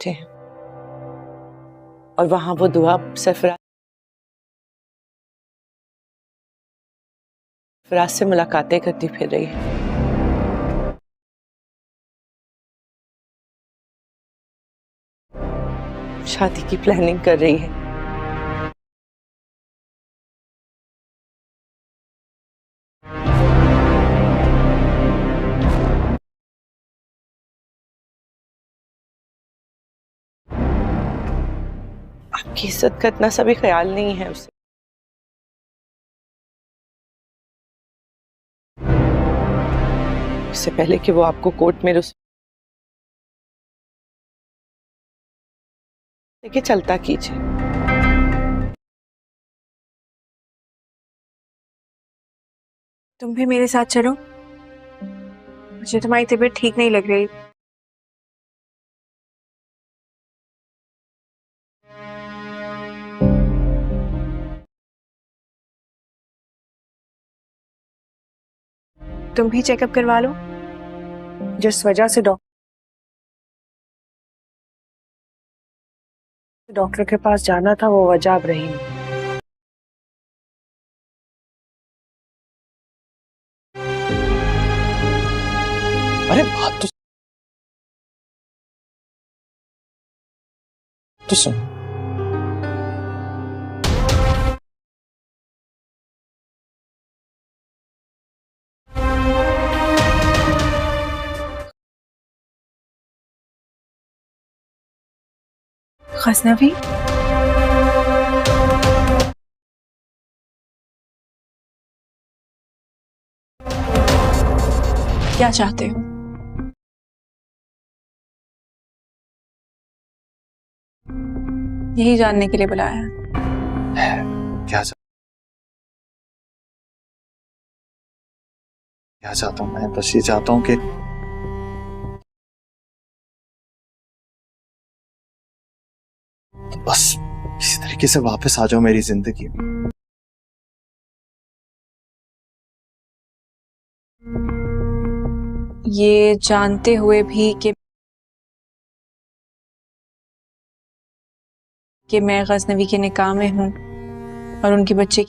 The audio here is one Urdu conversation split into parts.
تھے اور وہاں وہ دعا سرفراز سے ملاقاتیں کرتی پھر رہی ہے. شادی کی پلاننگ کر رہی ہے. آپ کی عزت کا اتنا سا بھی خیال نہیں ہے اسے. اس سے پہلے کہ وہ آپ کو کورٹ میں کہ چلتا کیجیے. تم بھی میرے ساتھ چلو. مجھے تمہاری طبیعت ٹھیک نہیں لگ رہی. تم بھی چیک اپ کروا لو. جس وجہ سے ڈاکٹر کے پاس جانا تھا وہ وجہ اب رہی نہیں. ارے بات تو سن. غزنوی، کیا چاہتے ہو؟ یہی جاننے کے لیے بلایا ہے. کیا چاہتا ہوں میں بس یہ چاہتا ہوں کہ بس کسی طریقے سے واپس آ جاؤ میری زندگی میں. یہ جانتے ہوئے بھی کہ میں غزنوی کے نکاح میں ہوں اور ان کے بچے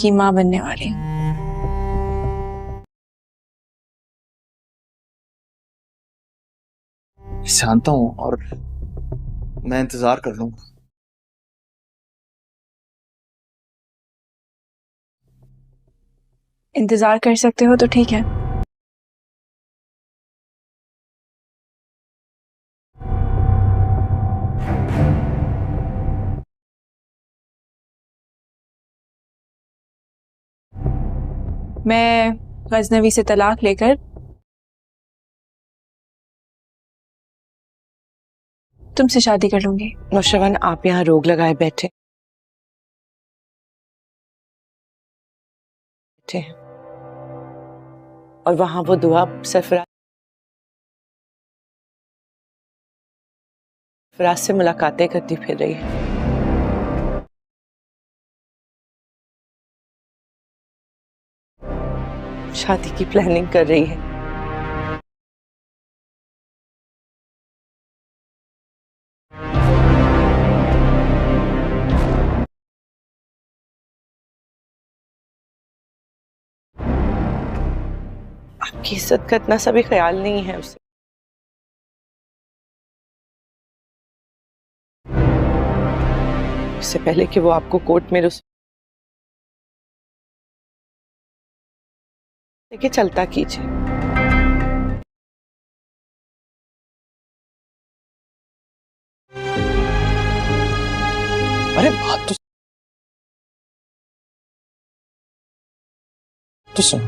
کی ماں بننے والی ہوں. جانتا ہوں اور میں انتظار کر لوں گا. انتظار کر سکتے ہو تو ٹھیک ہے. میں غزنوی سے طلاق لے کر تم سے شادی کر لوں گی. نوشروان آپ یہاں روک لگائے بیٹھے اور وہاں وہ دعا سرفراز سے ملاقاتیں کرتی پھر رہی ہے. شادی کی پلاننگ کر رہی ہے. آپ کی عزت کا اتنا سا بھی خیال نہیں ہے اسے. اس سے پہلے کہ وہ آپ کو کورٹ میں کہ چلتا کیجیے. ارے بات تو سن.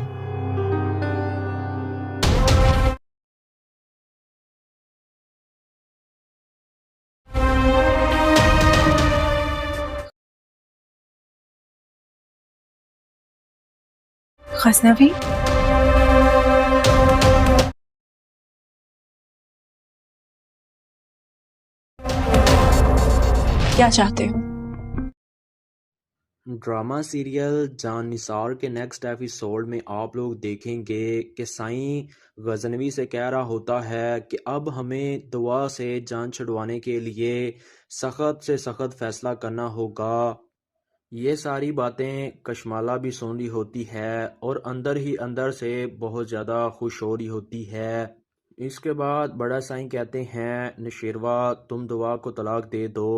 غزنوی، کیا چاہتے ہو؟ ڈرامہ سیریل جان نثار کے نیکسٹ ایپیسوڈ میں آپ لوگ دیکھیں گے کہ سائیں غزنوی سے کہہ رہا ہوتا ہے کہ اب ہمیں دعا سے جان چھڑوانے کے لیے سخت سے سخت فیصلہ کرنا ہوگا۔ یہ ساری باتیں کشمالہ بھی سن رہی ہوتی ہے اور اندر ہی اندر سے بہت زیادہ خوش ہو رہی ہوتی ہے۔ اس کے بعد بڑا سائیں کہتے ہیں نشیروا تم دعا کو طلاق دے دو۔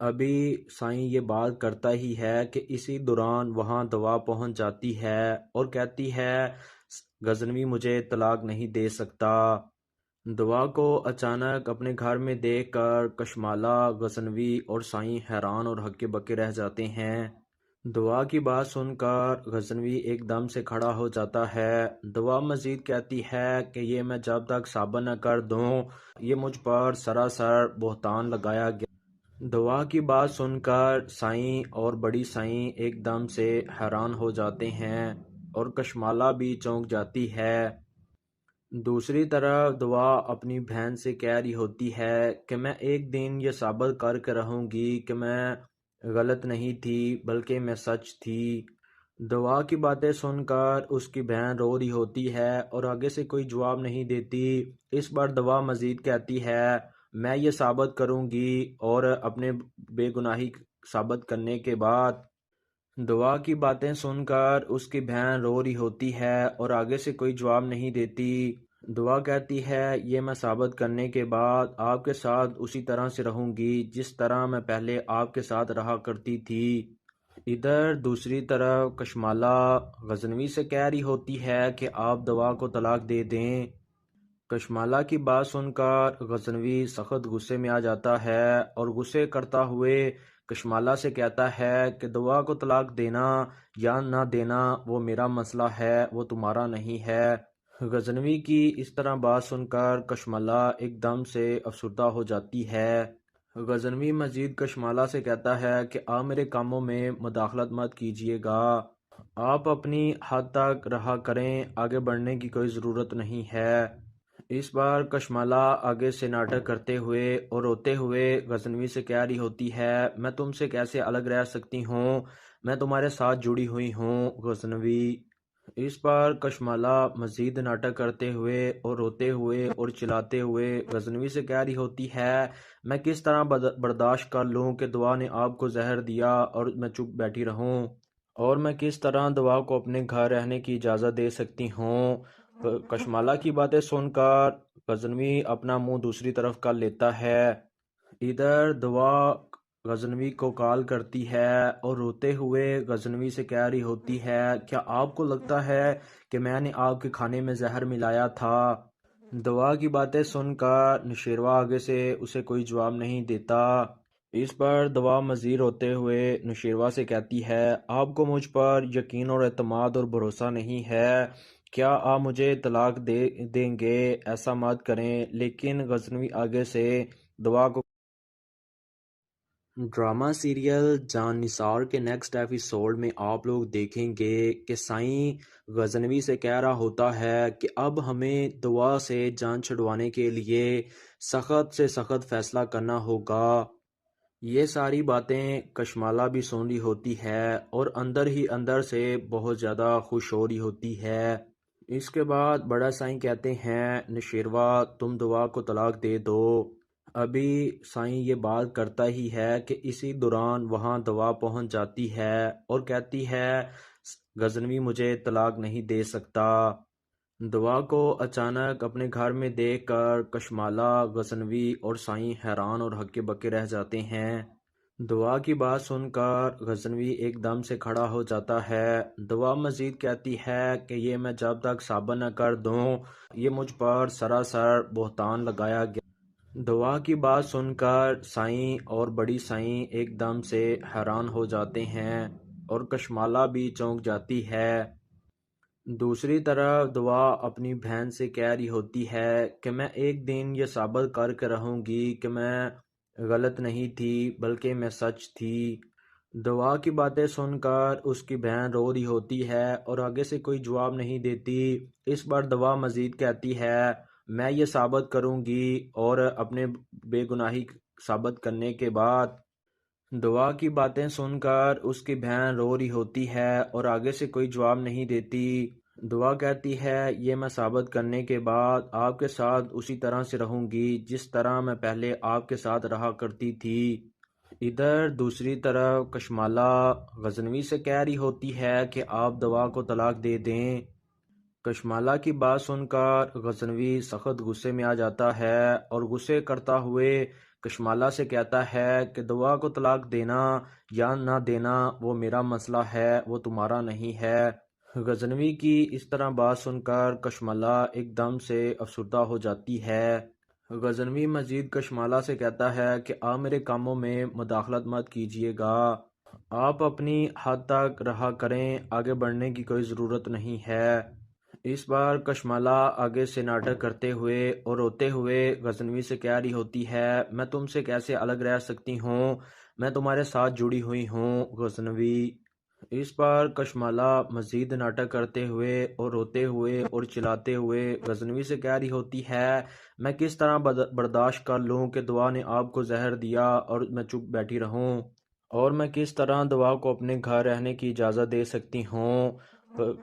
ابھی سائیں یہ بات کرتا ہی ہے کہ اسی دوران وہاں دوا پہنچ جاتی ہے اور کہتی ہے غزنوی مجھے طلاق نہیں دے سکتا۔ دوا کو اچانک اپنے گھر میں دیکھ کر کشمالہ، غزنوی اور سائیں حیران اور ہکے بکے رہ جاتے ہیں۔ دوا کی بات سن کر غزنوی ایک دم سے کھڑا ہو جاتا ہے۔ دوا مزید کہتی ہے کہ یہ میں جب تک ثابت نہ کر دوں یہ مجھ پر سراسر بہتان لگایا گیا۔ دوا کی بات سن کر سائیں اور بڑی سائیں ایک دم سے حیران ہو جاتے ہیں اور کشمالہ بھی چونک جاتی ہے۔ دوسری طرف دعا اپنی بہن سے کہہ رہی ہوتی ہے کہ میں ایک دن یہ ثابت کر کے رہوں گی کہ میں غلط نہیں تھی بلکہ میں سچ تھی۔ دعا کی باتیں سن کر اس کی بہن رو رہی ہوتی ہے اور آگے سے کوئی جواب نہیں دیتی۔ اس بار دعا مزید کہتی ہے میں یہ ثابت کروں گی اور اپنے بے گناہی ثابت کرنے کے بعد دعا کی باتیں سن کر اس کی بہن رو رہی ہوتی ہے اور آگے سے کوئی جواب نہیں دیتی۔ دعا کہتی ہے یہ میں ثابت کرنے کے بعد آپ کے ساتھ اسی طرح سے رہوں گی جس طرح میں پہلے آپ کے ساتھ رہا کرتی تھی۔ ادھر دوسری طرف کشمالہ غزنوی سے کہہ رہی ہوتی ہے کہ آپ دعا کو طلاق دے دیں۔ کشمالہ کی بات سن کر غزنوی سخت غصے میں آ جاتا ہے اور غصے کرتا ہوئے کشمالہ سے کہتا ہے کہ دعا کو طلاق دینا یا نہ دینا وہ میرا مسئلہ ہے، وہ تمہارا نہیں ہے۔ غزنوی کی اس طرح بات سن کر کشمالہ ایک دم سے افسردہ ہو جاتی ہے۔ غزنوی مزید کشمالہ سے کہتا ہے کہ آپ میرے کاموں میں مداخلت مت کیجیے گا، آپ اپنی حد تک رہا کریں، آگے بڑھنے کی کوئی ضرورت نہیں ہے۔ اس بار کشمالہ آگے سے ناٹک کرتے ہوئے اور روتے ہوئے غزنوی سے کہہ رہی ہوتی ہے میں تم سے کیسے الگ رہ سکتی ہوں، میں تمہارے ساتھ جڑی ہوئی ہوں غزنوی۔ اس بار کشمالہ مزید ناٹک کرتے ہوئے اور روتے ہوئے اور چلاتے ہوئے غزنوی سے کہہ رہی ہوتی ہے میں کس طرح برداشت کر لوں کہ دعا نے آپ کو زہر دیا اور میں چپ بیٹھی رہوں، اور میں کس طرح دعا کو اپنے گھر رہنے کی اجازت دے سکتی ہوں۔ کشمالہ کی باتیں سن کر غزنوی اپنا منہ دوسری طرف کر لیتا ہے۔ ادھر دعا غزنوی کو کال کرتی ہے اور روتے ہوئے غزنوی سے کہہ رہی ہوتی ہے کیا آپ کو لگتا ہے کہ میں نے آپ کے کھانے میں زہر ملایا تھا؟ دعا کی باتیں سن کر نشیروا آگے سے اسے کوئی جواب نہیں دیتا۔ اس پر دعا مزید روتے ہوئے نشیروا سے کہتی ہے آپ کو مجھ پر یقین اور اعتماد اور بھروسہ نہیں ہے، کیا آپ مجھے طلاق دیں گے؟ ایسا مت کریں۔ لیکن غزنوی آگے سے دعا کو ڈرامہ سیریل جان نثار کے نیکسٹ ایپیسوڈ میں آپ لوگ دیکھیں گے کہ سائیں غزنوی سے کہہ رہا ہوتا ہے کہ اب ہمیں دعا سے جان چھڑوانے کے لیے سخت سے سخت فیصلہ کرنا ہوگا۔ یہ ساری باتیں کشمالہ بھی سن رہی ہوتی ہے اور اندر ہی اندر سے بہت زیادہ خوش ہو رہی ہوتی ہے۔ اس کے بعد بڑا سائیں کہتے ہیں نشیروا تم دعا کو طلاق دے دو۔ ابھی سائیں یہ بات کرتا ہی ہے کہ اسی دوران وہاں دوا پہنچ جاتی ہے اور کہتی ہے غزنوی مجھے طلاق نہیں دے سکتا۔ دعا کو اچانک اپنے گھر میں دیکھ کر کشمالہ، غزنوی اور سائیں حیران اور ہکے بکے رہ جاتے ہیں۔ دعا کی بات سن کر غزنوی ایک دم سے کھڑا ہو جاتا ہے۔ دعا مزید کہتی ہے کہ یہ میں جب تک ثابت نہ کر دوں یہ مجھ پر سراسر بہتان لگایا گیا۔ دعا کی بات سن کر سائیں اور بڑی سائیں ایک دم سے حیران ہو جاتے ہیں اور کشمالہ بھی چونک جاتی ہے۔ دوسری طرف دعا اپنی بہن سے کہہ رہی ہوتی ہے کہ میں ایک دن یہ ثابت کر کے رہوں گی کہ میں غلط نہیں تھی بلکہ میں سچ تھی۔ دعا کی باتیں سن کر اس کی بہن رو رہی ہوتی ہے اور آگے سے کوئی جواب نہیں دیتی۔ اس بار دعا مزید کہتی ہے میں یہ ثابت کروں گی اور اپنے بے گناہی ثابت کرنے کے بعد دعا کی باتیں سن کر اس کی بہن رو رہی ہوتی ہے اور آگے سے کوئی جواب نہیں دیتی۔ دعا کہتی ہے یہ میں ثابت کرنے کے بعد آپ کے ساتھ اسی طرح سے رہوں گی جس طرح میں پہلے آپ کے ساتھ رہا کرتی تھی۔ ادھر دوسری طرف کشمالہ غزنوی سے کہہ رہی ہوتی ہے کہ آپ دعا کو طلاق دے دیں۔ کشمالہ کی بات سن کر غزنوی سخت غصے میں آ جاتا ہے اور غصے کرتا ہوئے کشمالہ سے کہتا ہے کہ دعا کو طلاق دینا یا نہ دینا وہ میرا مسئلہ ہے، وہ تمہارا نہیں ہے۔ غزنوی کی اس طرح بات سن کر کشمالہ ایک دم سے افسردہ ہو جاتی ہے۔ غزنوی مزید کشمالہ سے کہتا ہے کہ آپ میرے کاموں میں مداخلت مت کیجیے گا، آپ اپنی حد تک رہا کریں، آگے بڑھنے کی کوئی ضرورت نہیں ہے۔ اس بار کشمالہ آگے سے ناٹک کرتے ہوئے اور روتے ہوئے غزنوی سے کہہ رہی ہوتی ہے میں تم سے کیسے الگ رہ سکتی ہوں، میں تمہارے ساتھ جڑی ہوئی ہوں غزنوی۔ اس بار کشمالہ مزید ناٹک کرتے ہوئے اور روتے ہوئے اور چلاتے ہوئے غزنوی سے کہہ رہی ہوتی ہے میں کس طرح برداشت کر لوں کہ دعا نے آپ کو زہر دیا اور میں چپ بیٹھی رہوں، اور میں کس طرح دعا کو اپنے گھر رہنے کی اجازت دے سکتی ہوں۔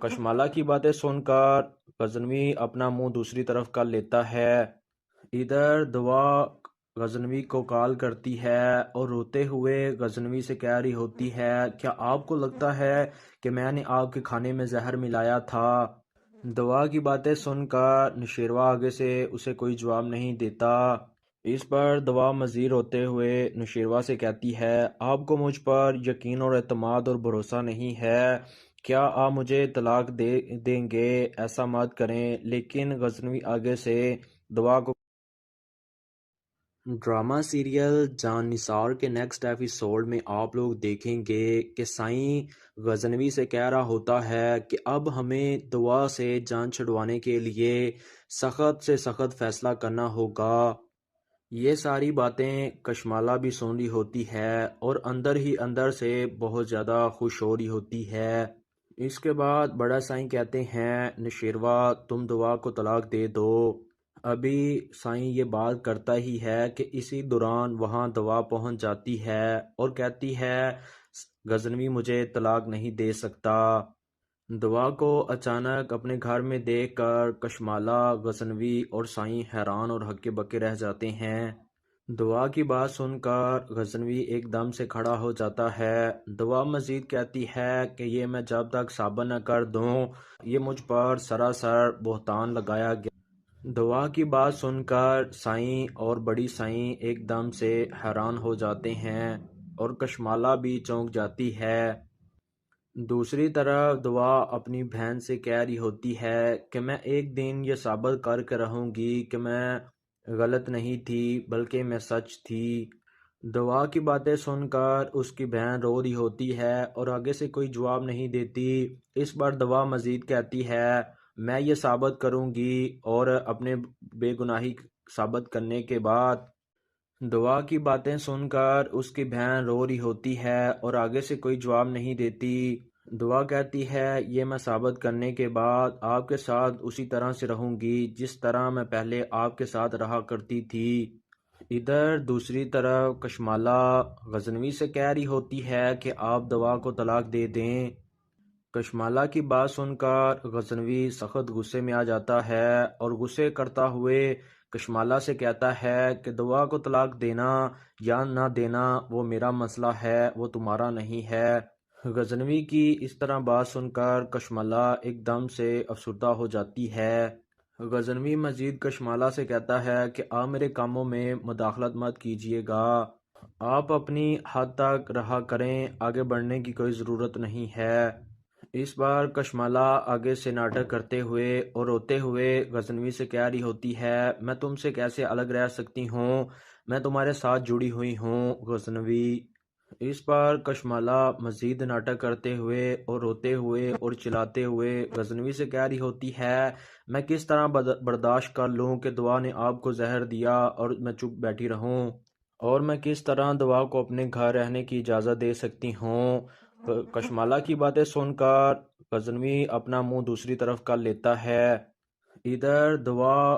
کشمالہ کی باتیں سن کر غزنوی اپنا منہ دوسری طرف کر لیتا ہے۔ ادھر دعا غزنوی کو کال کرتی ہے اور روتے ہوئے غزنوی سے کہہ رہی ہوتی ہے کیا آپ کو لگتا ہے کہ میں نے آپ کے کھانے میں زہر ملایا تھا؟ دعا کی باتیں سن کر نشیروا آگے سے اسے کوئی جواب نہیں دیتا۔ اس پر دعا مزید روتے ہوئے نشیروا سے کہتی ہے آپ کو مجھ پر یقین اور اعتماد اور بھروسہ نہیں ہے، کیا آپ مجھے طلاق دیں گے؟ ایسا مت کریں۔ لیکن غزنوی آگے سے دعا کو ڈرامہ سیریل جان نثار کے نیکسٹ ایپیسوڈ میں آپ لوگ دیکھیں گے کہ سائیں غزنوی سے کہہ رہا ہوتا ہے کہ اب ہمیں دعا سے جان چھڑوانے کے لیے سخت سے سخت فیصلہ کرنا ہوگا۔ یہ ساری باتیں کشمالہ بھی سن رہی ہوتی ہے اور اندر ہی اندر سے بہت زیادہ خوش ہو رہی ہوتی ہے۔ اس کے بعد بڑا سائیں کہتے ہیں نشیروا تم دعا کو طلاق دے دو۔ ابھی سائیں یہ بات کرتا ہی ہے کہ اسی دوران وہاں دعا پہنچ جاتی ہے اور کہتی ہے غزنوی مجھے طلاق نہیں دے سکتا۔ دعا کو اچانک اپنے گھر میں دیکھ کر کشمالہ، غزنوی اور سائیں حیران اور ہکے بکے رہ جاتے ہیں۔ دعا کی بات سن کر غزنوی ایک دم سے کھڑا ہو جاتا ہے۔ دعا مزید کہتی ہے کہ یہ میں جب تک ثابت نہ کر دوں یہ مجھ پر سراسر بہتان لگایا گیا۔ دعا کی بات سن کر سائیں اور بڑی سائیں ایک دم سے حیران ہو جاتے ہیں اور کشمالہ بھی چونک جاتی ہے۔ دوسری طرف دعا اپنی بہن سے کہہ رہی ہوتی ہے کہ میں ایک دن یہ ثابت کر کے رہوں گی کہ میں غلط نہیں تھی بلکہ میں سچ تھی۔ دعا کی باتیں سن کر اس کی بہن رو رہی ہوتی ہے اور آگے سے کوئی جواب نہیں دیتی۔ اس بار دعا مزید کہتی ہے میں یہ ثابت کروں گی، اور اپنے بے گناہی ثابت کرنے کے بعد دعا کی باتیں سن کر اس کی بہن رو رہی ہوتی ہے اور آگے سے کوئی جواب نہیں دیتی۔ دعا کہتی ہے یہ میں ثابت کرنے کے بعد آپ کے ساتھ اسی طرح سے رہوں گی جس طرح میں پہلے آپ کے ساتھ رہا کرتی تھی۔ ادھر دوسری طرف کشمالہ غزنوی سے کہہ رہی ہوتی ہے کہ آپ دعا کو طلاق دے دیں۔ کشمالہ کی بات سن کر غزنوی سخت غصے میں آ جاتا ہے اور غصے کرتا ہوئے کشمالہ سے کہتا ہے کہ دعا کو طلاق دینا یا نہ دینا وہ میرا مسئلہ ہے، وہ تمہارا نہیں ہے۔ غزنوی کی اس طرح بات سن کر کشمالہ ایک دم سے افسردہ ہو جاتی ہے۔ غزنوی مزید کشمالہ سے کہتا ہے کہ آپ میرے کاموں میں مداخلت مت کیجیے گا، آپ اپنی حد تک رہا کریں، آگے بڑھنے کی کوئی ضرورت نہیں ہے۔ اس بار کشمالہ آگے سے ناٹک کرتے ہوئے اور روتے ہوئے غزنوی سے کہہ رہی ہوتی ہے میں تم سے کیسے الگ رہ سکتی ہوں، میں تمہارے ساتھ جڑی ہوئی ہوں غزنوی۔ اس بار کشمالہ مزید ناٹک کرتے ہوئے اور روتے ہوئے اور چلاتے ہوئے غزنوی سے کہہ رہی ہوتی ہے میں کس طرح برداشت کر لوں کہ دعا نے آپ کو زہر دیا اور میں چپ بیٹھی رہوں، اور میں کس طرح دعا کو اپنے گھر رہنے کی اجازت دے سکتی ہوں۔ کشمالہ کی باتیں سن کر غزنوی اپنا منہ دوسری طرف کر لیتا ہے۔ ادھر دعا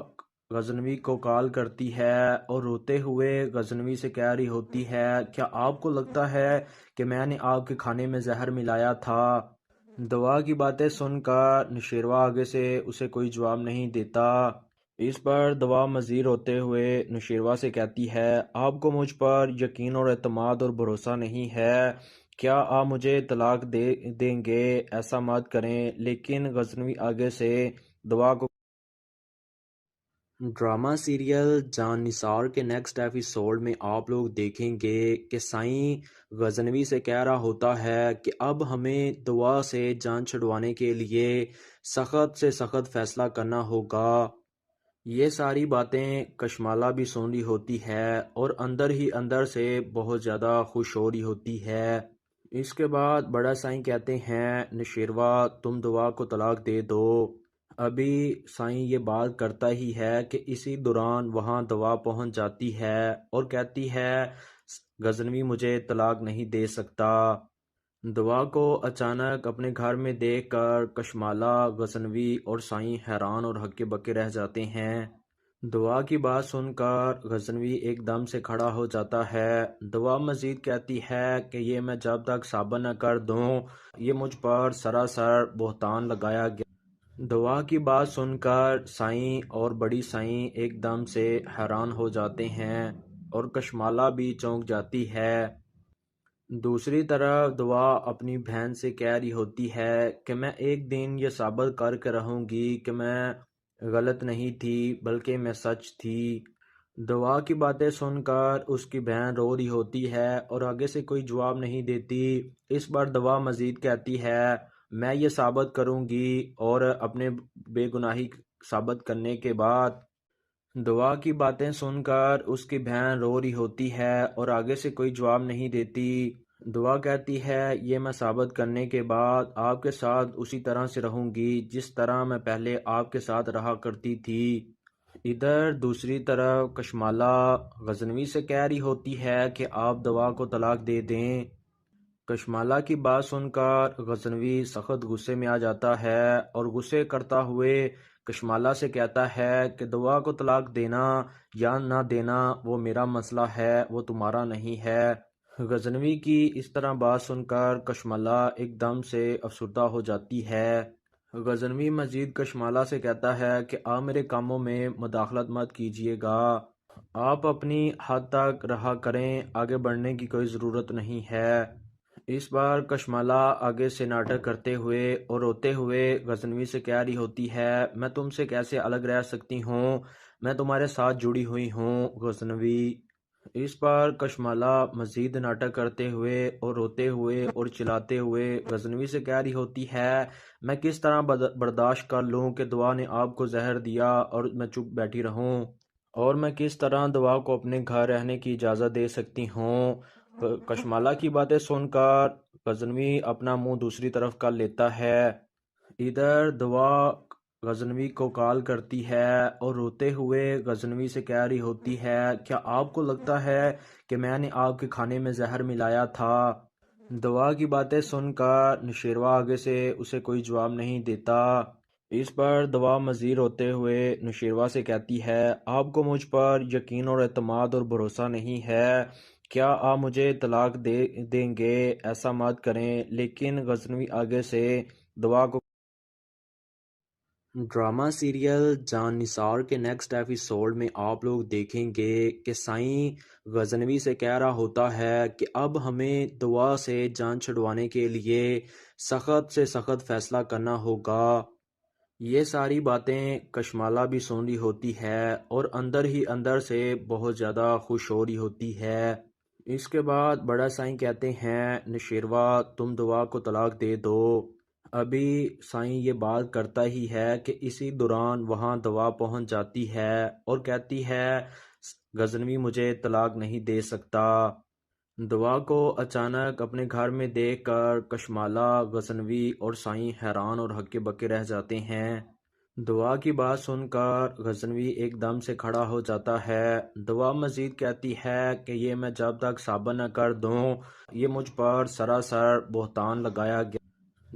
غزنوی کو کال کرتی ہے اور روتے ہوئے غزنوی سے کہہ رہی ہوتی ہے، کیا آپ کو لگتا ہے کہ میں نے آپ کے کھانے میں زہر ملایا تھا؟ دوا کی باتیں سن کر نشیروا آگے سے اسے کوئی جواب نہیں دیتا۔ اس پر دوا مزید روتے ہوئے نشیروا سے کہتی ہے، آپ کو مجھ پر یقین اور اعتماد اور بھروسہ نہیں ہے، کیا آپ مجھے طلاق دیں گے؟ ایسا مت کریں۔ لیکن غزنوی آگے سے دوا کو ڈرامہ سیریل جان نثار کے نیکسٹ ایپیسوڈ میں آپ لوگ دیکھیں گے کہ سائیں غزنوی سے کہہ رہا ہوتا ہے کہ اب ہمیں دوا سے جان چھڑوانے کے لیے سخت سے سخت فیصلہ کرنا ہوگا۔ یہ ساری باتیں کشمالہ بھی سن رہی ہوتی ہے اور اندر ہی اندر سے بہت زیادہ خوش ہو رہی ہوتی ہے۔ اس کے بعد بڑا سائیں کہتے ہیں، نشیروا تم دوا کو طلاق دے دو۔ ابھی سائیں یہ بات کرتا ہی ہے کہ اسی دوران وہاں دوا پہنچ جاتی ہے اور کہتی ہے، غزنوی مجھے طلاق نہیں دے سکتا۔ دوا کو اچانک اپنے گھر میں دیکھ کر کشمالہ، غزنوی اور سائیں حیران اور ہکے بکے رہ جاتے ہیں۔ دوا کی بات سن کر غزنوی ایک دم سے کھڑا ہو جاتا ہے۔ دوا مزید کہتی ہے کہ یہ میں جب تک ثابت نہ کر دوں، یہ مجھ پر سراسر بہتان لگایا گیا۔ دوا کی بات سن کر سائیں اور بڑی سائیں ایک دم سے حیران ہو جاتے ہیں اور کشمالہ بھی چونک جاتی ہے۔ دوسری طرف دوا اپنی بہن سے کہہ رہی ہوتی ہے کہ میں ایک دن یہ ثابت کر کے رہوں گی کہ میں غلط نہیں تھی بلکہ میں سچ تھی۔ دوا کی باتیں سن کر اس کی بہن رو رہی ہوتی ہے اور آگے سے کوئی جواب نہیں دیتی۔ اس پر دوا مزید کہتی ہے، میں یہ ثابت کروں گی، اور اپنے بے گناہی ثابت کرنے کے بعد دوا کی باتیں سن کر اس کی بہن رو رہی ہوتی ہے اور آگے سے کوئی جواب نہیں دیتی۔ دعا کہتی ہے، یہ میں ثابت کرنے کے بعد آپ کے ساتھ اسی طرح سے رہوں گی جس طرح میں پہلے آپ کے ساتھ رہا کرتی تھی۔ ادھر دوسری طرف کشمالہ غزنوی سے کہہ رہی ہوتی ہے کہ آپ دوا کو طلاق دے دیں۔ کشمالہ کی بات سن کر غزنوی سخت غصے میں آ جاتا ہے اور غصے کرتا ہوئے کشمالہ سے کہتا ہے کہ دوا کو طلاق دینا یا نہ دینا وہ میرا مسئلہ ہے، وہ تمہارا نہیں ہے۔ غزنوی کی اس طرح بات سن کر کشمالہ ایک دم سے افسردہ ہو جاتی ہے۔ غزنوی مزید کشمالہ سے کہتا ہے کہ آپ میرے کاموں میں مداخلت مت کیجیے گا، آپ اپنی حد تک رہا کریں، آگے بڑھنے کی کوئی ضرورت نہیں ہے۔ اس بار کشمالہ آگے سے ناٹک کرتے ہوئے اور روتے ہوئے غزنوی سے کہہ رہی ہوتی ہے، میں تم سے کیسے الگ رہ سکتی ہوں، میں تمہارے ساتھ جڑی ہوئی ہوں غزنوی۔ اس پر کشمالہ مزید ناٹک کرتے ہوئے اور روتے ہوئے اور چلاتے ہوئے غزنوی سے کہہ رہی ہوتی ہے، میں کس طرح برداشت کر لوں کہ دعا نے آپ کو زہر دیا اور میں چپ بیٹھی رہوں، اور میں کس طرح دعا کو اپنے گھر رہنے کی اجازت دے سکتی ہوں۔ کشمالہ کی باتیں سن کر غزنوی اپنا منہ دوسری طرف کر لیتا ہے۔ ادھر دعا غزنوی کو کال کرتی ہے اور روتے ہوئے غزنوی سے کہہ رہی ہوتی ہے، کیا آپ کو لگتا ہے کہ میں نے آپ کے کھانے میں زہر ملایا تھا؟ دعا کی باتیں سن کر نشیروا آگے سے اسے کوئی جواب نہیں دیتا۔ اس پر دعا مزید روتے ہوئے نشیروا سے کہتی ہے، آپ کو مجھ پر یقین اور اعتماد اور بھروسہ نہیں ہے، کیا آپ مجھے طلاق دیں گے؟ ایسا مت کریں۔ لیکن غزنوی آگے سے دعا کو ڈرامہ سیریل جان نثار کے نیکسٹ ایپیسوڈ میں آپ لوگ دیکھیں گے کہ سائیں غزنوی سے کہہ رہا ہوتا ہے کہ اب ہمیں دوا سے جان چھڑوانے کے لیے سخت سے سخت فیصلہ کرنا ہوگا۔ یہ ساری باتیں کشمالہ بھی سن رہی ہوتی ہے اور اندر ہی اندر سے بہت زیادہ خوش ہو رہی ہوتی ہے۔ اس کے بعد بڑا سائیں کہتے ہیں، نشیروا تم دوا کو طلاق دے دو۔ ابھی سائیں یہ بات کرتا ہی ہے کہ اسی دوران وہاں دوا پہنچ جاتی ہے اور کہتی ہے، غزنوی مجھے طلاق نہیں دے سکتا۔ دوا کو اچانک اپنے گھر میں دیکھ کر کشمالہ، غزنوی اور سائیں حیران اور ہکے بکے رہ جاتے ہیں۔ دعا کی بات سن کر غزنوی ایک دم سے کھڑا ہو جاتا ہے۔ دعا مزید کہتی ہے کہ یہ میں جب تک ثابت نہ کر دوں، یہ مجھ پر سراسر بہتان لگایا گیا۔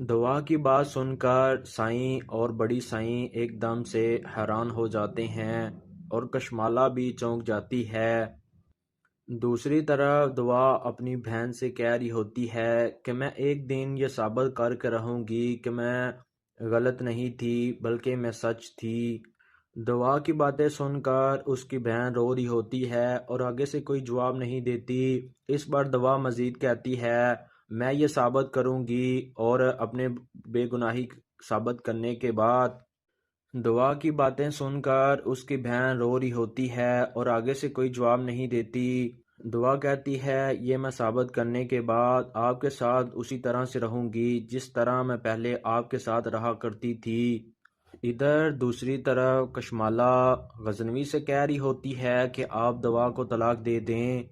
دعا کی بات سن کر سائیں اور بڑی سائیں ایک دم سے حیران ہو جاتے ہیں اور کشمالہ بھی چونک جاتی ہے۔ دوسری طرف دعا اپنی بہن سے کہہ رہی ہوتی ہے کہ میں ایک دن یہ ثابت کر کے رہوں گی کہ میں غلط نہیں تھی بلکہ میں سچ تھی۔ دعا کی باتیں سن کر اس کی بہن رو رہی ہوتی ہے اور آگے سے کوئی جواب نہیں دیتی۔ اس بار دعا مزید کہتی ہے میں یہ ثابت کروں گی، اور اپنے بے گناہی ثابت کرنے کے بعد دعا کی باتیں سن کر اس کی بہن رو رہی ہوتی ہے اور آگے سے کوئی جواب نہیں دیتی۔ دعا کہتی ہے یہ میں ثابت کرنے کے بعد آپ کے ساتھ اسی طرح سے رہوں گی جس طرح میں پہلے آپ کے ساتھ رہا کرتی تھی۔ ادھر دوسری طرف کشمالہ غزنوی سے کہہ رہی ہوتی ہے کہ آپ دعا کو طلاق دے دیں۔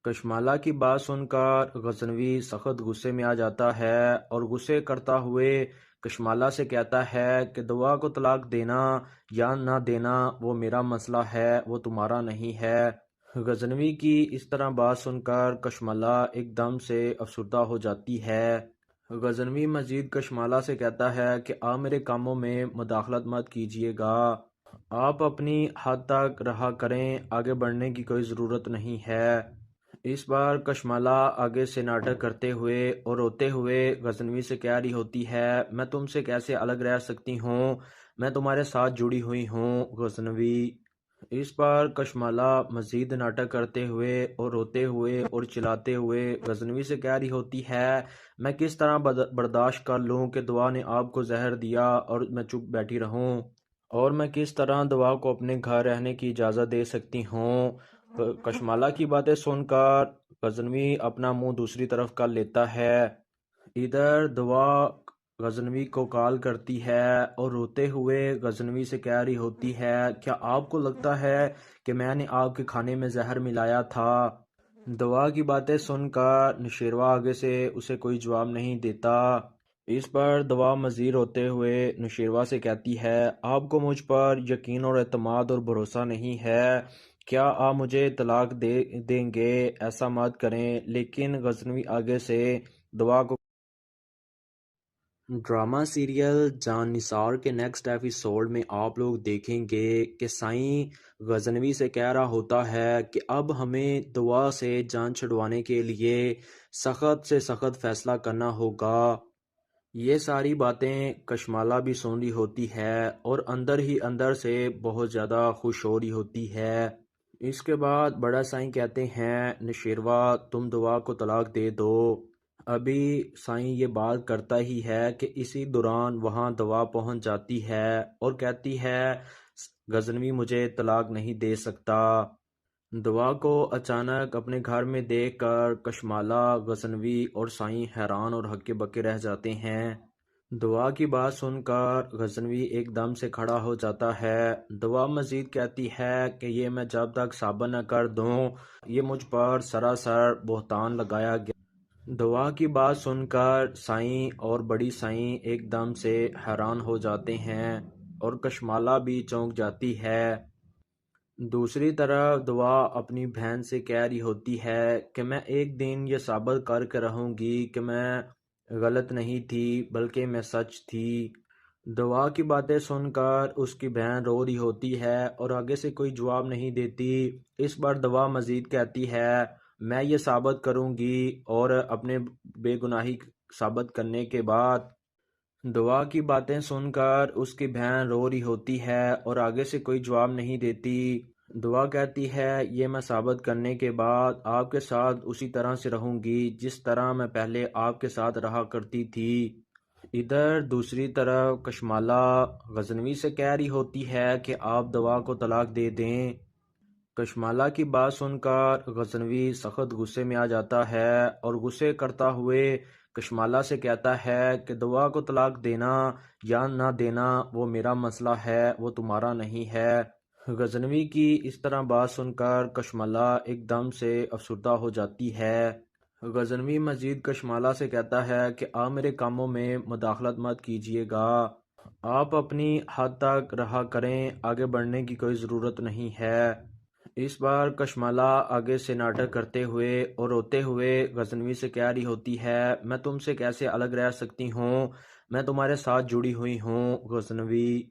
کشمالہ کی بات سن کر غزنوی سخت غصے میں آ جاتا ہے اور غصے کرتا ہوئے کشمالہ سے کہتا ہے کہ دعا کو طلاق دینا یا نہ دینا وہ میرا مسئلہ ہے، وہ تمہارا نہیں ہے۔ غزنوی کی اس طرح بات سن کر کشمالہ ایک دم سے افسردہ ہو جاتی ہے۔ غزنوی مزید کشمالہ سے کہتا ہے کہ آپ میرے کاموں میں مداخلت مت کیجیے گا، آپ اپنی حد تک رہا کریں، آگے بڑھنے کی کوئی ضرورت نہیں ہے۔ اس بار کشمالہ آگے سے ناٹک کرتے ہوئے اور روتے ہوئے غزنوی سے کہہ رہی ہوتی ہے میں تم سے کیسے الگ رہ سکتی ہوں، میں تمہارے ساتھ جڑی ہوئی ہوں غزنوی۔ اس بار کشمالہ مزید ناٹک کرتے ہوئے اور روتے ہوئے اور چلاتے ہوئے غزنوی سے کہہ رہی ہوتی ہے میں کس طرح برداشت کر لوں کہ دعا نے آپ کو زہر دیا اور میں چپ بیٹھی رہوں، اور میں کس طرح دعا کو اپنے گھر رہنے کی اجازت دے سکتی ہوں۔ کشمالہ کی باتیں سن کر غزنوی اپنا منہ دوسری طرف کر لیتا ہے۔ ادھر دعا غزنوی کو کال کرتی ہے اور روتے ہوئے غزنوی سے کہہ رہی ہوتی ہے کیا آپ کو لگتا ہے کہ میں نے آپ کے کھانے میں زہر ملایا تھا؟ دعا کی باتیں سن کر نشیروا آگے سے اسے کوئی جواب نہیں دیتا۔ اس پر دعا مزید روتے ہوئے نشیروا سے کہتی ہے آپ کو مجھ پر یقین اور اعتماد اور بھروسہ نہیں ہے، کیا آپ مجھے طلاق دیں گے؟ ایسا مت کریں۔ لیکن غزنوی آگے سے دعا کو ڈرامہ سیریل جان نثار کے نیکسٹ ایپیسوڈ میں آپ لوگ دیکھیں گے کہ سائیں غزنوی سے کہہ رہا ہوتا ہے کہ اب ہمیں دعا سے جان چھڑوانے کے لیے سخت سے سخت فیصلہ کرنا ہوگا۔ یہ ساری باتیں کشمالہ بھی سن رہی ہوتی ہے اور اندر ہی اندر سے بہت زیادہ خوش ہو رہی ہوتی ہے۔ اس کے بعد بڑا سائیں کہتے ہیں نشیروا تم دعا کو طلاق دے دو۔ ابھی سائیں یہ بات کرتا ہی ہے کہ اسی دوران وہاں دعا پہنچ جاتی ہے اور کہتی ہے غزنوی مجھے طلاق نہیں دے سکتا۔ دعا کو اچانک اپنے گھر میں دیکھ کر کشمالہ، غزنوی اور سائیں حیران اور ہکے بکے رہ جاتے ہیں۔ دعا کی بات سن کر غزنوی ایک دم سے کھڑا ہو جاتا ہے۔ دعا مزید کہتی ہے کہ یہ میں جب تک ثابت نہ کر دوں یہ مجھ پر سراسر بہتان لگایا گیا۔ دعا کی بات سن کر سائیں اور بڑی سائیں ایک دم سے حیران ہو جاتے ہیں اور کشمالہ بھی چونک جاتی ہے۔ دوسری طرف دعا اپنی بہن سے کہہ رہی ہوتی ہے کہ میں ایک دن یہ ثابت کر کے رہوں گی کہ میں غلط نہیں تھی بلکہ میں سچ تھی۔ دعا کی باتیں سن کر اس کی بہن رو رہی ہوتی ہے اور آگے سے کوئی جواب نہیں دیتی۔ اس بار دعا مزید کہتی ہے میں یہ ثابت کروں گی، اور اپنے بے گناہی ثابت کرنے کے بعد دعا کی باتیں سن کر اس کی بہن رو رہی ہوتی ہے اور آگے سے کوئی جواب نہیں دیتی۔ دعا کہتی ہے یہ میں ثابت کرنے کے بعد آپ کے ساتھ اسی طرح سے رہوں گی جس طرح میں پہلے آپ کے ساتھ رہا کرتی تھی۔ ادھر دوسری طرف کشمالہ غزنوی سے کہہ رہی ہوتی ہے کہ آپ دعا کو طلاق دے دیں۔ کشمالہ کی بات سن کر غزنوی سخت غصے میں آ جاتا ہے اور غصے کرتا ہوئے کشمالہ سے کہتا ہے کہ دعا کو طلاق دینا یا نہ دینا وہ میرا مسئلہ ہے، وہ تمہارا نہیں ہے۔ غزنوی کی اس طرح بات سن کر کشمالہ ایک دم سے افسردہ ہو جاتی ہے۔ غزنوی مزید کشمالہ سے کہتا ہے کہ آپ میرے کاموں میں مداخلت مت کیجیے گا، آپ اپنی حد تک رہا کریں، آگے بڑھنے کی کوئی ضرورت نہیں ہے۔ اس بار کشمالہ آگے سے ناٹک کرتے ہوئے اور روتے ہوئے غزنوی سے کہہ رہی ہوتی ہے میں تم سے کیسے الگ رہ سکتی ہوں، میں تمہارے ساتھ جڑی ہوئی ہوں غزنوی۔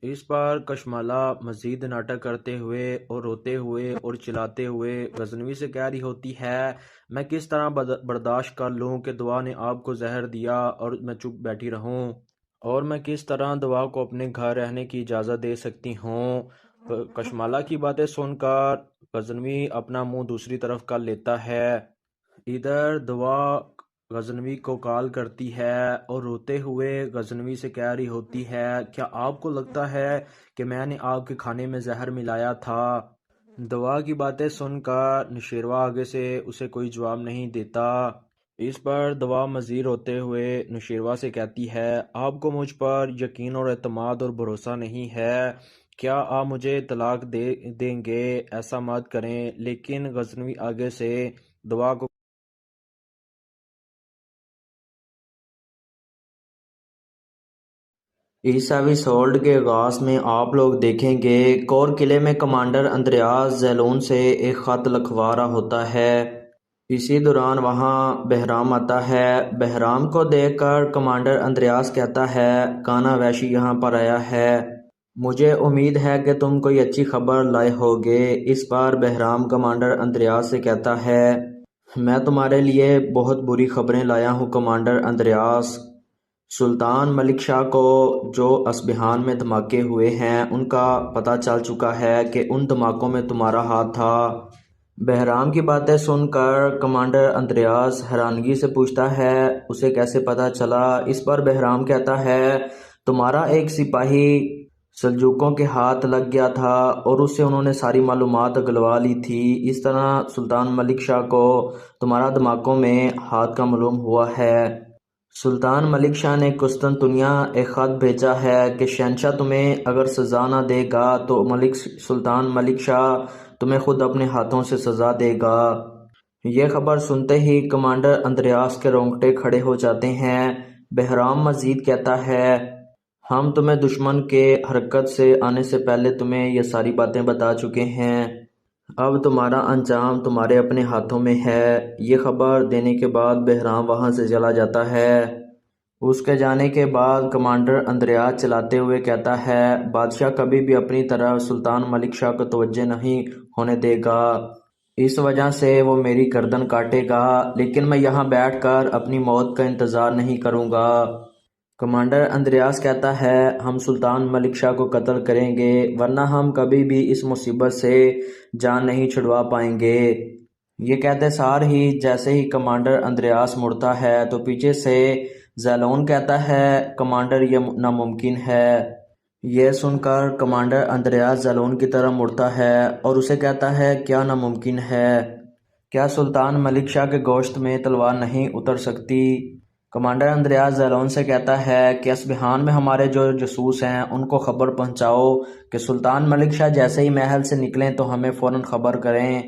اس پر کشمالہ مزید ناٹک کرتے ہوئے اور روتے ہوئے اور چلاتے ہوئے غزنوی سے کہہ رہی ہوتی ہے، میں کس طرح برداشت کر لوں کہ دعا نے آپ کو زہر دیا اور میں چپ بیٹھی رہوں، اور میں کس طرح دعا کو اپنے گھر رہنے کی اجازت دے سکتی ہوں۔ کشمالہ کی باتیں سن کر غزنوی اپنا منہ دوسری طرف کر لیتا ہے۔ ادھر دعا غزنوی کو کال کرتی ہے اور روتے ہوئے غزنوی سے کہہ رہی ہوتی ہے، کیا آپ کو لگتا ہے کہ میں نے آپ کے کھانے میں زہر ملایا تھا؟ دعا کی باتیں سن کر نوشیروہ آگے سے اسے کوئی جواب نہیں دیتا۔ اس پر دعا مزید روتے ہوئے نوشیروہ سے کہتی ہے، آپ کو مجھ پر یقین اور اعتماد اور بھروسہ نہیں ہے، کیا آپ مجھے طلاق دیں گے؟ ایسا مت کریں۔ لیکن غزنوی آگے سے دعا کو اس ایپیسوڈ کے آغاز میں آپ لوگ دیکھیں گے کور قلعے میں کمانڈر اندریاس زیلون سے ایک خط لکھوا رہا ہوتا ہے۔ اسی دوران وہاں بہرام آتا ہے۔ بہرام کو دیکھ کر کمانڈر اندریاس کہتا ہے، کانا ویشی یہاں پر آیا ہے، مجھے امید ہے کہ تم کوئی اچھی خبر لائے ہوگے۔ اس پر بہرام کمانڈر اندریاس سے کہتا ہے، میں تمہارے لیے بہت بری خبریں لایا ہوں کمانڈر اندریاس۔ سلطان ملک شاہ کو جو اسبہان میں دھماکے ہوئے ہیں ان کا پتہ چل چکا ہے کہ ان دھماکوں میں تمہارا ہاتھ تھا۔ بہرام کی باتیں سن کر کمانڈر اندریاس حیرانگی سے پوچھتا ہے، اسے کیسے پتہ چلا؟ اس پر بہرام کہتا ہے، تمہارا ایک سپاہی سلجوقوں کے ہاتھ لگ گیا تھا اور اس سے انہوں نے ساری معلومات اگلوا لی تھی۔ اس طرح سلطان ملک شاہ کو تمہارا دھماکوں میں ہاتھ کا معلوم ہوا ہے۔ سلطان ملک شاہ نے قسطنطنیہ ایک خط بھیجا ہے کہ شہنشاہ تمہیں اگر سزا نہ دے گا تو سلطان ملک شاہ تمہیں خود اپنے ہاتھوں سے سزا دے گا۔ یہ خبر سنتے ہی کمانڈر اندریاس کے رونگٹے کھڑے ہو جاتے ہیں۔ بہرام مزید کہتا ہے، ہم تمہیں دشمن کے حرکت سے آنے سے پہلے تمہیں یہ ساری باتیں بتا چکے ہیں، اب تمہارا انجام تمہارے اپنے ہاتھوں میں ہے۔ یہ خبر دینے کے بعد بہرام وہاں سے چلا جاتا ہے۔ اس کے جانے کے بعد کمانڈر اندریاس چلاتے ہوئے کہتا ہے، بادشاہ کبھی بھی اپنی طرف سلطان ملک شاہ کو توجہ نہیں ہونے دے گا، اس وجہ سے وہ میری گردن کاٹے گا، لیکن میں یہاں بیٹھ کر اپنی موت کا انتظار نہیں کروں گا۔ کمانڈر اندریاس کہتا ہے، ہم سلطان ملک شاہ کو قتل کریں گے ورنہ ہم کبھی بھی اس مصیبت سے جان نہیں چھڑوا پائیں گے۔ یہ کہتے سار ہی جیسے ہی کمانڈر اندریاس مڑتا ہے تو پیچھے سے زیلون کہتا ہے، کمانڈر یہ ناممکن ہے۔ یہ سن کر کمانڈر اندریاس زیلون کی طرف مڑتا ہے اور اسے کہتا ہے، کیا ناممکن ہے؟ کیا سلطان ملک شاہ کے گوشت میں تلوار نہیں اتر سکتی؟ کمانڈر اندریاس زیلون سے کہتا ہے کہ اسبہان میں ہمارے جو جاسوس ہیں ان کو خبر پہنچاؤ کہ سلطان ملک شاہ جیسے ہی محل سے نکلیں تو ہمیں فوراً خبر کریں۔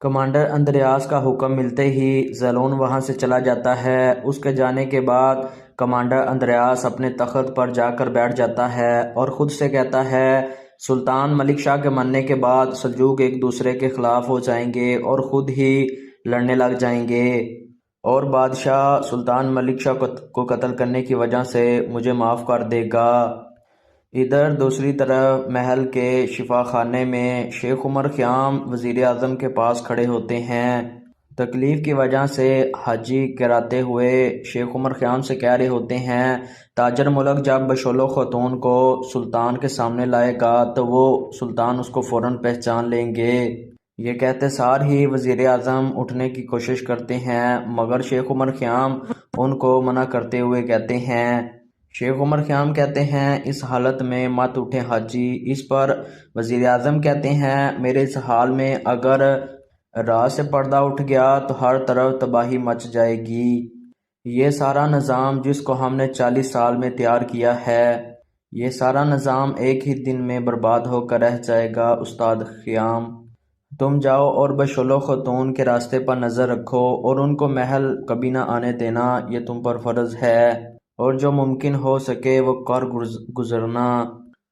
کمانڈر اندریاس کا حکم ملتے ہی زیلون وہاں سے چلا جاتا ہے۔ اس کے جانے کے بعد کمانڈر اندریاس اپنے تخت پر جا کر بیٹھ جاتا ہے اور خود سے کہتا ہے، سلطان ملک شاہ کے مرنے کے بعد سلجوق ایک دوسرے کے خلاف ہو جائیں گے اور خود ہی لڑنے لگ جائیں گے، اور بادشاہ سلطان ملک شاہ کو قتل کرنے کی وجہ سے مجھے معاف کر دے گا۔ ادھر دوسری طرف محل کے شفا خانے میں شیخ عمر خیام وزیر اعظم کے پاس کھڑے ہوتے ہیں۔ تکلیف کی وجہ سے حاجی کراتے ہوئے شیخ عمر خیام سے کہہ رہے ہوتے ہیں، تاجر ملک جب بشولو خاتون کو سلطان کے سامنے لائے گا تو وہ سلطان اس کو فوراً پہچان لیں گے۔ یہ کہتے سار ہی وزیر اعظم اٹھنے کی کوشش کرتے ہیں مگر شیخ عمر خیام ان کو منع کرتے ہوئے کہتے ہیں، شیخ عمر خیام کہتے ہیں، اس حالت میں مت اٹھیں حاجی۔ اس پر وزیر اعظم کہتے ہیں، میرے اس حال میں اگر راز سے پردہ اٹھ گیا تو ہر طرف تباہی مچ جائے گی۔ یہ سارا نظام جس کو ہم نے 40 سال میں تیار کیا ہے، یہ سارا نظام ایک ہی دن میں برباد ہو کر رہ جائے گا۔ استاد خیام، تم جاؤ اور بشولو خاتون کے راستے پر نظر رکھو اور ان کو محل کبھی نہ آنے دینا، یہ تم پر فرض ہے، اور جو ممکن ہو سکے وہ کر گزرنا۔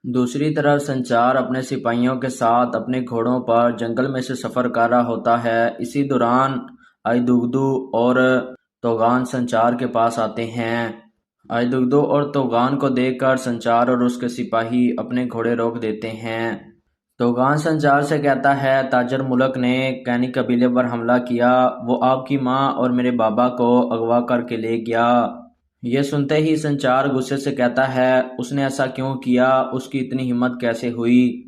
دوسری طرف سنچار اپنے سپاہیوں کے ساتھ اپنے گھوڑوں پر جنگل میں سے سفر کر رہا ہوتا ہے۔ اسی دوران آئیدوگدو اور توغان سنچار کے پاس آتے ہیں۔ آئیدگدو اور توغان کو دیکھ کر سنچار اور اس کے سپاہی اپنے گھوڑے روک دیتے ہیں۔ توغان سنچار سے کہتا ہے تاجر ملک نے کینی قبیلے پر حملہ کیا، وہ آپ کی ماں اور میرے بابا کو اغوا کر کے لے گیا۔ یہ سنتے ہی سنچار غصے سے کہتا ہے اس نے ایسا کیوں کیا، اس کی اتنی ہمت کیسے ہوئی؟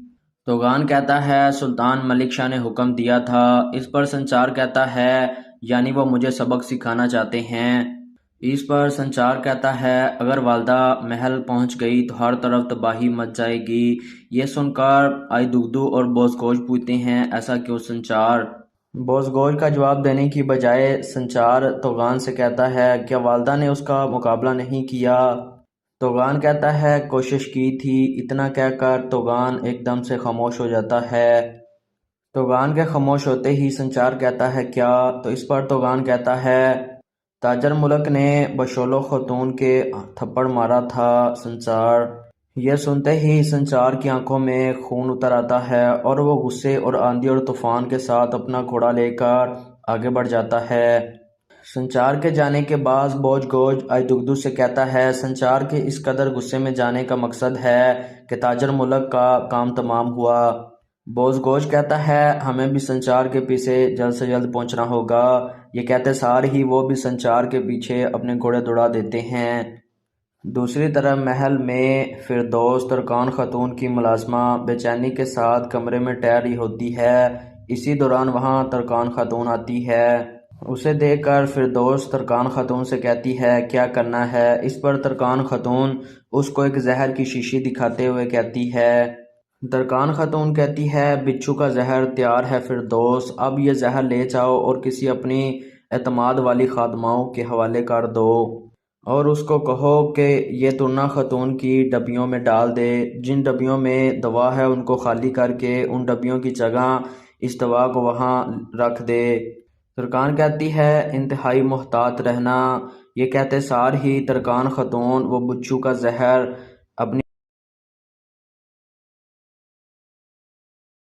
توغان کہتا ہے سلطان ملک شاہ نے حکم دیا تھا۔ اس پر سنچار کہتا ہے یعنی وہ مجھے سبق سکھانا چاہتے ہیں۔ اس پر سنچار کہتا ہے اگر والدہ محل پہنچ گئی تو ہر طرف تباہی مچ جائے گی۔ یہ سن کر آئیدگدو اور بوزگوج پوچھتے ہیں ایسا کیوں سنچار؟ بوزگوج کا جواب دینے کی بجائے سنچار توغان سے کہتا ہے کیا والدہ نے اس کا مقابلہ نہیں کیا؟ توغان کہتا ہے کوشش کی تھی۔ اتنا کہہ کر توغان ایک دم سے خاموش ہو جاتا ہے۔ توغان کے خاموش ہوتے ہی سنچار کہتا ہے کیا؟ تو اس پر توغان کہتا ہے تاجر ملک نے بشولو خاتون کے تھپڑ مارا تھا۔ سنچار یہ سنتے ہی سنچار کی آنکھوں میں خون اتر آتا ہے اور وہ غصے اور آندھی اور طوفان کے ساتھ اپنا گھوڑا لے کر آگے بڑھ جاتا ہے۔ سنچار کے جانے کے بعد بوزگوج آئیدگدو سے کہتا ہے سنچار کے اس قدر غصے میں جانے کا مقصد ہے کہ تاجر ملک کا کام تمام ہوا۔ بوزگوج کہتا ہے ہمیں بھی سنچار کے پیچھے جلد سے جلد پہنچنا ہوگا۔ یہ کہتے سار ہی وہ بھی سنچار کے پیچھے اپنے گھوڑے دوڑا دیتے ہیں۔ دوسری طرف محل میں فردوس ترکان خاتون کی ملازمہ بے چینی کے ساتھ کمرے میں ٹہل رہی ہوتی ہے۔ اسی دوران وہاں ترکان خاتون آتی ہے۔ اسے دیکھ کر فردوس ترکان خاتون سے کہتی ہے کیا کرنا ہے؟ اس پر ترکان خاتون اس کو ایک زہر کی شیشی دکھاتے ہوئے کہتی ہے۔ ترکان خاتون کہتی ہے بچھو کا زہر تیار ہے فردوس، اب یہ زہر لے جاؤ اور کسی اپنی اعتماد والی خادماؤں کے حوالے کر دو اور اس کو کہو کہ یہ ترنا خاتون کی ڈبیوں میں ڈال دے۔ جن ڈبیوں میں دوا ہے ان کو خالی کر کے ان ڈبیوں کی جگہ اس دوا کو وہاں رکھ دے۔ ترکان کہتی ہے انتہائی محتاط رہنا۔ یہ کہتے سار ہی ترکان خاتون وہ بچھو کا زہر